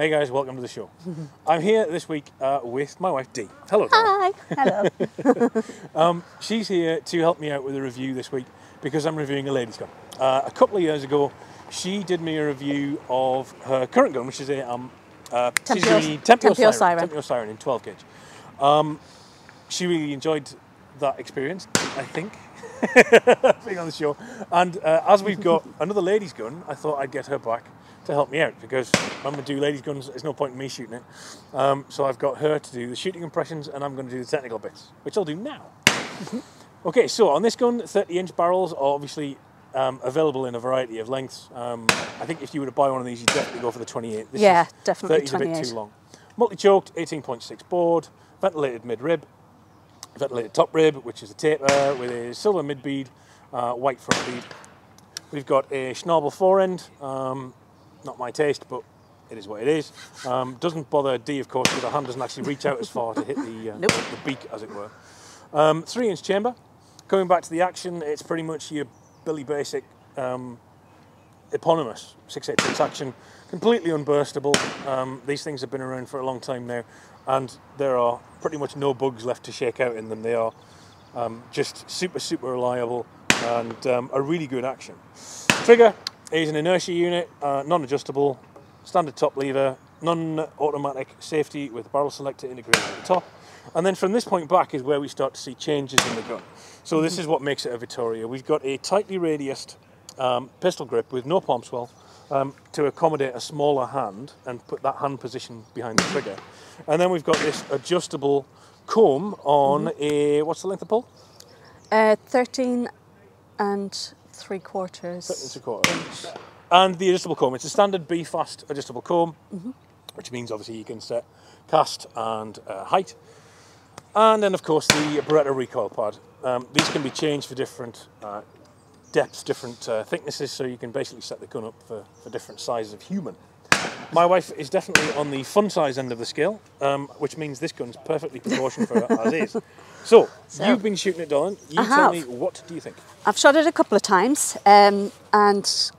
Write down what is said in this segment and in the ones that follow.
Hey guys, welcome to the show. I'm here this week with my wife Dee. Hello. Hi. Hello. She's here to help me out with a review this week because I'm reviewing a ladies' gun. A couple of years ago, she did me a review of her current gun, which is a Tempio Siren in 12 gauge. She really enjoyed that experience, I think, being on the show. And as we've got another ladies' gun, I thought I'd get her back to help me out because I'm going to do ladies' guns. There's no point in me shooting it. So I've got her to do the shooting impressions and I'm going to do the technical bits, which I'll do now. Okay, so on this gun, 30-inch barrels are obviously available in a variety of lengths. I think if you were to buy one of these, you'd definitely go for the 28. This yeah, definitely 30's 28. a bit too long. Multi-choked, 18.6 board, ventilated mid-rib, ventilated top rib, which is a taper with a silver mid-bead, white front bead. We've got a Schnabel forend, not my taste, but it is what it is. Doesn't bother Dee, of course, because her hand doesn't actually reach out as far to hit the beak, as it were. 3-inch chamber. Coming back to the action, it's pretty much your Billy Basic eponymous 686 action, completely unburstable. These things have been around for a long time now, and there are pretty much no bugs left to shake out in them. They are just super reliable and a really good action. Trigger is an inertia unit, non-adjustable, standard top lever, non-automatic safety with barrel selector integrated at the top. And then from this point back is where we start to see changes in the gun. So this is what makes it a Vittoria. We've got a tightly radiused pistol grip with no palm swell to accommodate a smaller hand and put that hand position behind the trigger. And then we've got this adjustable comb on a, what's the length of pull? 13 and 3/4. 13 3/4. And the adjustable comb, it's a standard B-fast adjustable comb, which means obviously you can set cast and height. And then of course the Beretta Recoil Pad. These can be changed for different depths, different thicknesses, so you can basically set the gun up for different sizes of human. My wife is definitely on the fun size end of the scale, which means this gun's perfectly proportioned for her as is. So, you've been shooting it, darling. You tell me, what do you think? I've shot it a couple of times, and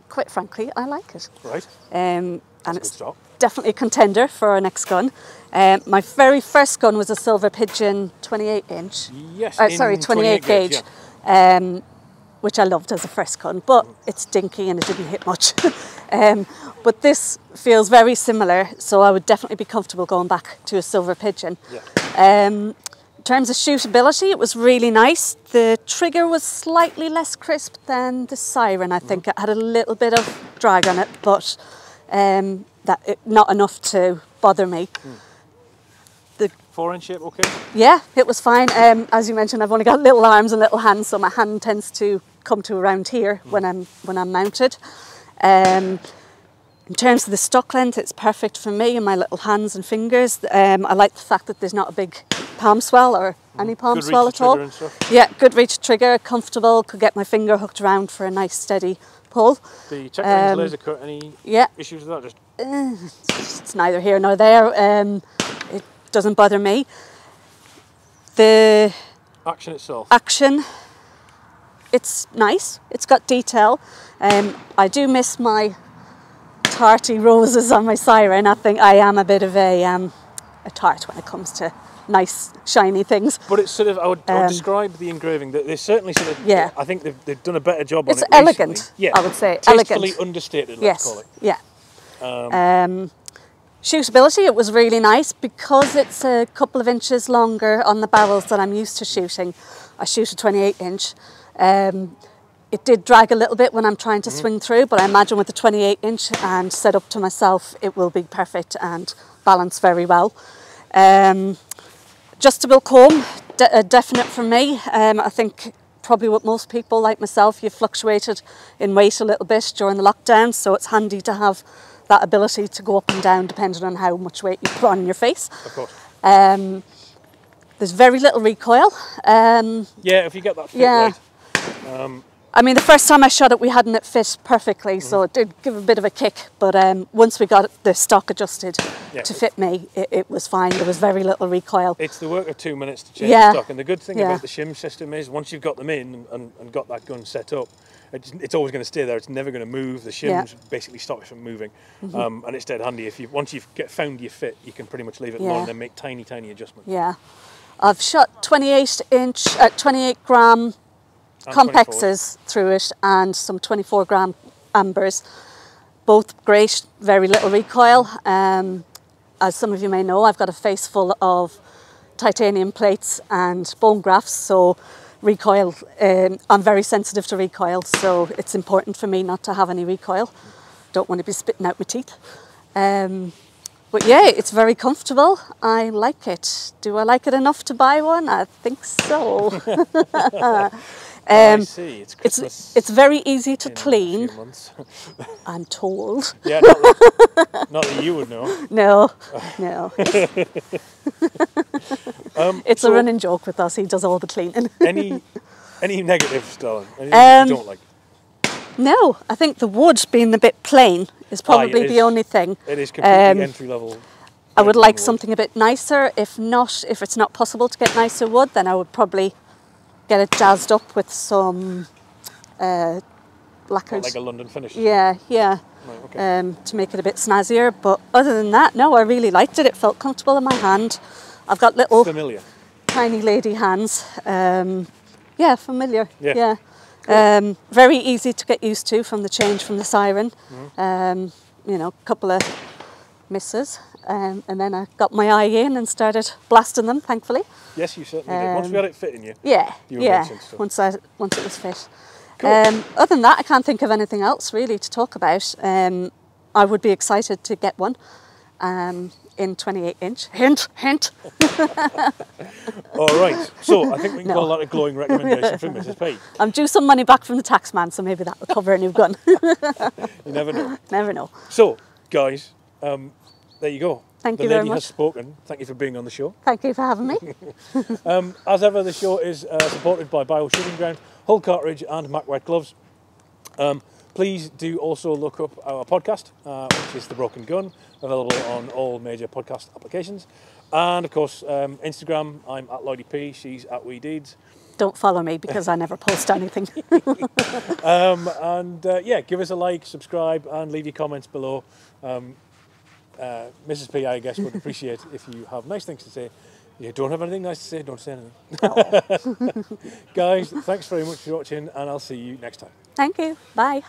quite frankly, I like it. Right. And it's definitely a contender for our next gun. My very first gun was a Silver Pigeon 28-inch. Yes, sorry, 28 gauge. Yeah. Which I loved as a first gun, but it's dinky and it didn't hit much. But this feels very similar, so I would definitely be comfortable going back to a Silver Pigeon. Yeah. In terms of shootability, it was really nice. The trigger was slightly less crisp than the Siren, I think. It had a little bit of drag on it, but not enough to bother me. The 4-inch shape, okay? Yeah, it was fine. As you mentioned, I've only got little arms and little hands, so my hand tends to come to around here when I'm mounted. In terms of the stock length, it's perfect for me and my little hands and fingers. I like the fact that there's not a big palm swell or any palm swell at all. Yeah, good reach trigger, comfortable, could get my finger hooked around for a nice steady pull. The check range laser cut, any issues with that? It's neither here nor there. It doesn't bother me. The action itself? Action, it's nice. It's got detail. I do miss my tarty roses on my Siren. I think I am a bit of a tart when it comes to nice shiny things. But it's sort of, I would describe the engraving. They're certainly sort of, I think they've done a better job on it. It's elegant, yeah. I would say. Tastefully understated, let's call it. Yeah. Shootability, it was really nice because it's a couple of inches longer on the barrels than I'm used to shooting. I shoot a 28-inch. It did drag a little bit when I'm trying to swing through, but I imagine with the 28-inch and set up to myself, it will be perfect and balance very well. Adjustable comb, definite for me. I think probably with most people like myself, you've fluctuated in weight a little bit during the lockdown, so it's handy to have that ability to go up and down depending on how much weight you put on your face. Of course. There's very little recoil. Yeah, if you get that fit right. I mean, the first time I shot it, we hadn't it fit perfectly, so it did give a bit of a kick. But once we got the stock adjusted to fit me, it was fine. There was very little recoil. It's the work of 2 minutes to change the stock. And the good thing about the shim system is once you've got them in and got that gun set up, it's always going to stay there. It's never going to move. The shims basically stop it from moving. And it's dead handy. Once you've found your fit, you can pretty much leave it alone and make tiny, tiny adjustments. Yeah. I've shot 28 gram complexes through it and some 24 gram ambers. Both great, very little recoil. As some of you may know, I've got a face full of titanium plates and bone grafts, so recoil, I'm very sensitive to recoil, so it's important for me not to have any recoil. Don't want to be spitting out my teeth. But yeah, it's very comfortable. I like it. Do I like it enough to buy one? I think so. I see. It's Christmas. It's very easy to clean. I'm told. Yeah, not that you would know. No. It's a running joke with us. He does all the cleaning. Any negatives, darling? Anything you don't like? No, I think the wood being a bit plain is probably the only thing. It is completely entry level. I would like something a bit nicer. If it's not possible to get nicer wood, then I would probably get it jazzed up with some lacquered. Like a London finish? Yeah. Right, okay. To make it a bit snazzier. But other than that, no, I really liked it. It felt comfortable in my hand. I've got little familiar, tiny lady hands. Yeah, familiar. Yeah. Cool. Very easy to get used to from the change from the siren. You know, a couple of misses. And then I got my eye in and started blasting them, thankfully. Yes, you certainly did. Once we had it fitting you. Yeah. Once it was fit. Cool. Other than that, I can't think of anything else really to talk about. I would be excited to get one in 28 inch. Hint. All right. So I think we can call that a glowing recommendation from Mrs. P. I'm due some money back from the tax man, so maybe that will cover a new gun. You never know. Never know. So, guys, there you go. Thank you very much. The lady has spoken. Thank you for being on the show. Thank you for having me. As ever, the show is supported by Bywell Shooting Ground, Hull Cartridge and Mac White Gloves. Please do also look up our podcast, which is The Broken Gun, available on all major podcast applications. And of course, Instagram, I'm at Lloyd P, she's at Wee Deeds. Don't follow me because I never post anything. Yeah, give us a like, subscribe, and leave your comments below. Mrs. P, I guess, would appreciate if you have nice things to say. If you don't have anything nice to say, don't say anything. Guys, thanks very much for watching, and I'll see you next time. Thank you. Bye.